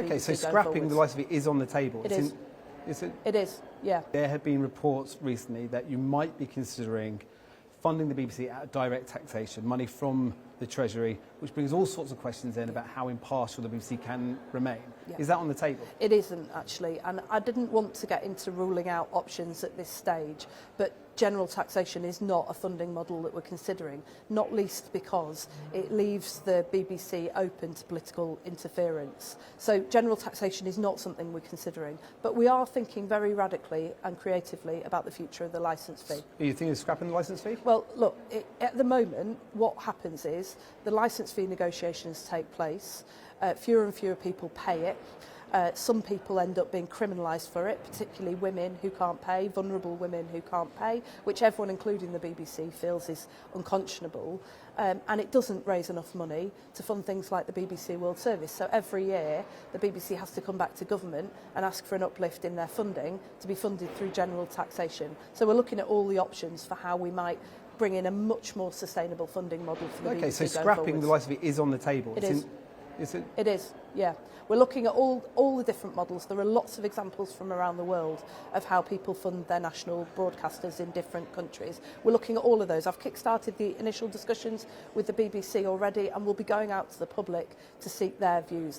Okay, so going scrapping forwards. the licence fee is on the table. It is. Is it? It is, yeah. There have been reports recently that you might be considering funding the BBC out of direct taxation, money from the Treasury, which brings all sorts of questions in about how impartial the BBC can remain. Yeah. Is that on the table? It isn't, actually, and I didn't want to get into ruling out options at this stage, but general taxation is not a funding model that we're considering, not least because it leaves the BBC open to political interference. So general taxation is not something we're considering, but we are thinking very radically and creatively about the future of the licence fee. Are you thinking of scrapping the licence fee? Well, look, at the moment, what happens is the licence fee negotiations take place, fewer and fewer people pay it. Some people end up being criminalised for it, particularly women who can't pay, vulnerable women who can't pay, which everyone, including the BBC, feels is unconscionable. And it doesn't raise enough money to fund things like the BBC World Service. So every year, the BBC has to come back to government and ask for an uplift in their funding to be funded through general taxation. So we're looking at all the options for how we might bring in a much more sustainable funding model for the BBC. Okay, so scrapping the licence fee is on the table. It is. Is it? It is, yeah. We're looking at all the different models. There are lots of examples from around the world of how people fund their national broadcasters in different countries. We're looking at all of those. I've kick-started the initial discussions with the BBC already, and we'll be going out to the public to seek their views.